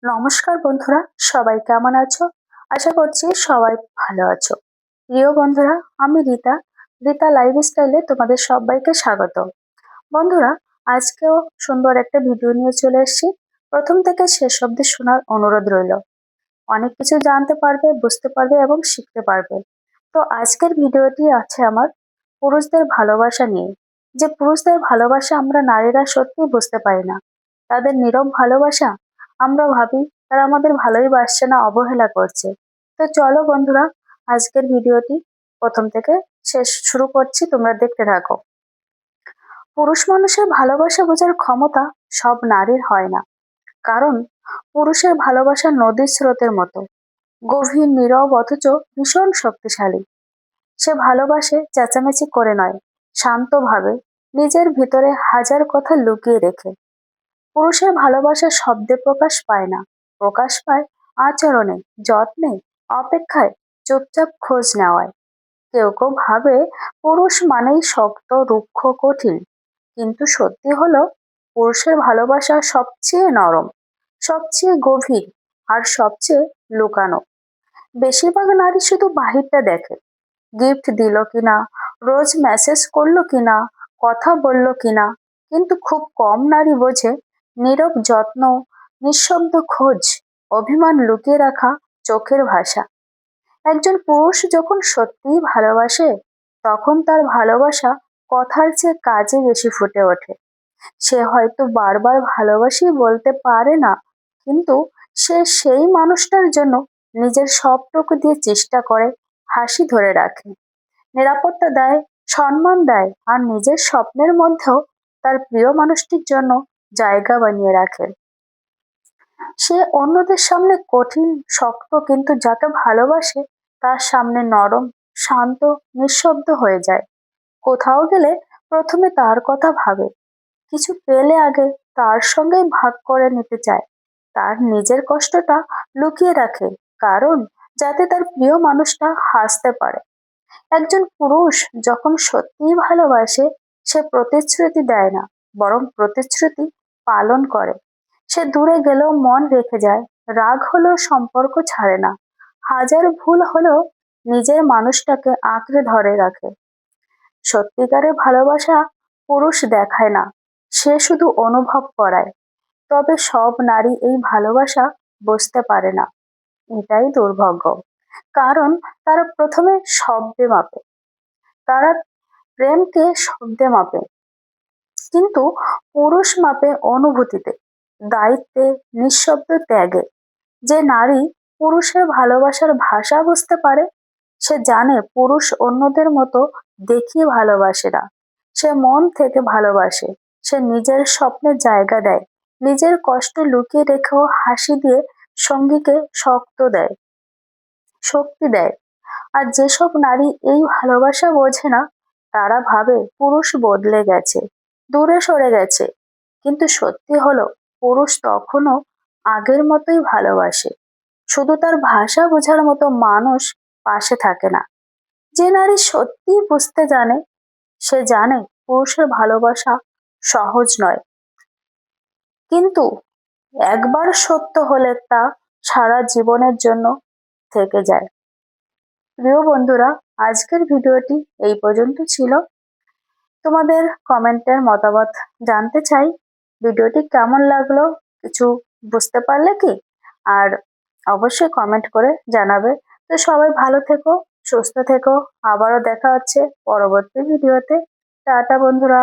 নমস্কার বন্ধুরা, সবাই কেমন আছো? আশা করছি সবাই ভালো আছো। প্রিয় বন্ধুরা, আমি রীতা লাইফস্টাইলে তোমাদের সবাইকে স্বাগত। বন্ধুরা, আজকেও সুন্দর একটা ভিডিও নিয়ে চলে এসেছি। প্রথম থেকে শেষ অবধি শোনার অনুরোধ রইল। অনেক কিছু জানতে পারবে, বুঝতে পারবে এবং শিখতে পারবে। তো আজকের ভিডিওটি আছে আমার পুরুষদের ভালোবাসা নিয়ে। যে পুরুষদের ভালোবাসা আমরা নারীরা সত্যিই বুঝতে পারি না। তাদের নীরব ভালোবাসা, আমরা ভাবি তারা আমাদের ভালোই বাসছে না, অবহেলা করছে। তো চলো বন্ধুরা, আজকের ভিডিওটি প্রথম থেকে শেষ শুরু করছি, তোমরা দেখতে থাকো। পুরুষ মানুষের ভালোবাসা বোঝার ক্ষমতা সব নারীর হয় না। কারণ পুরুষের ভালোবাসা নদীর স্রোতের মতো, গভীর, নীরব, অথচ ভীষণ শক্তিশালী। সে ভালোবাসে চেঁচামেচি করে নয়, শান্তভাবে, নিজের ভিতরে হাজার কথা লুকিয়ে রেখে। পুরুষের ভালোবাসা শব্দে প্রকাশ পায় না, প্রকাশ পায় আচরণে, যত্নে, অপেক্ষায়, চুপচাপ খোঁজ নেওয়ায়। কেউ কেউ ভাবে পুরুষ মানেই শক্ত, রুক্ষ, কঠিন। কিন্তু সত্যি হলো, পুরুষের ভালোবাসা সবচেয়ে নরম, সবচেয়ে গভীর, আর সবচেয়ে লুকানো। বেশিরভাগ নারী শুধু বাহিরটা দেখে, গিফট দিল কিনা, রোজ মেসেজ করলো কিনা, কথা বলল কিনা। কিন্তু খুব কম নারী বোঝে নীরব যত্ন, নিঃশব্দ খোঁজ, অভিমান লুকিয়ে রাখা, চোখের ভাষা। একজন পুরুষ যখন সত্যিই ভালোবাসে, তখন তার ভালোবাসা কথার চেয়ে কাজে বেশি ফুটে ওঠে। সে হয়তো বারবার ভালোবাসি বলতে পারে না, কিন্তু সে সেই মানুষটার জন্য নিজের সবটুকু দিয়ে চেষ্টা করে, হাসি ধরে রাখে, নিরাপত্তা দেয়, সম্মান দেয়, আর নিজের স্বপ্নের মধ্যেও তার প্রিয় মানুষটির জন্য জায়গা বানিয়ে রাখে। সে অন্যদের সামনে কঠিন, শক্ত, কিন্তু যাকে ভালোবাসে তার সামনে নরম, শান্ত, নিঃশব্দ হয়ে যায়। কোথাও গেলে প্রথমে তার কথা ভাবে, কিছু পেলে আগে তার সঙ্গেই ভাগ করে নিতে চায়। তার নিজের কষ্টটা লুকিয়ে রাখে, কারণ যাতে তার প্রিয় মানুষটা হাসতে পারে। একজন পুরুষ যখন সত্যিই ভালোবাসে, সে প্রতিশ্রুতি দেয় না, বরং প্রতিশ্রুতি পালন করে। সে দূরে গেলেও মন রেখে যায়, রাগ হলেও সম্পর্ক ছাড়ে না, হাজার ভুল হলেও নিজের মানুষটাকে আঁকড়ে ধরে রাখে। সত্যিকারের ভালোবাসা পুরুষ দেখায় না, সে শুধু অনুভব করায়। তবে সব নারী এই ভালোবাসা বুঝতে পারে না, এটাই দুর্ভাগ্য। কারণ তারা প্রথমে শব্দে মাপে, তারা প্রেমকে শব্দে মাপে, কিন্তু পুরুষ মাপে অনুভূতিতে, দায়িত্বে, নিঃশব্দ ত্যাগে। যে নারী পুরুষের ভালোবাসার ভাষা বুঝতে পারে, সে জানে পুরুষ অন্যদের মতো দেখিয়ে ভালোবাসে না, সে মন থেকে ভালোবাসে। সে নিজের স্বপ্নে জায়গা দেয়, নিজের কষ্ট লুকিয়ে রেখেও হাসি দিয়ে সঙ্গীকে শক্তি দেয়। আর যেসব নারী এই ভালোবাসা বোঝে না, তারা ভাবে পুরুষ বদলে গেছে, দূরে সরে গেছে। কিন্তু সত্যি হলো, পুরুষ তখনও আগের মতোই ভালোবাসে, শুধু তার ভাষা বোঝার মতো মানুষ পাশে থাকে না। যে নারী সত্যিই বুঝতে জানে, সে জানে পুরুষের ভালোবাসা সহজ নয়, কিন্তু একবার সত্য হলে তা সারা জীবনের জন্য থেকে যায়। প্রিয় বন্ধুরা, আজকের ভিডিওটি এই পর্যন্ত ছিল। তোমাদের কমেন্টের মতামত জানতে চাই। ভিডিওটি কেমন লাগলো, কিছু বুঝতে পারলে কি? আর অবশ্যই কমেন্ট করে জানাবে। তো সবাই ভালো থেকো, সুস্থ থেকো। আবারও দেখা হচ্ছে পরবর্তী ভিডিওতে। টাটা বন্ধুরা।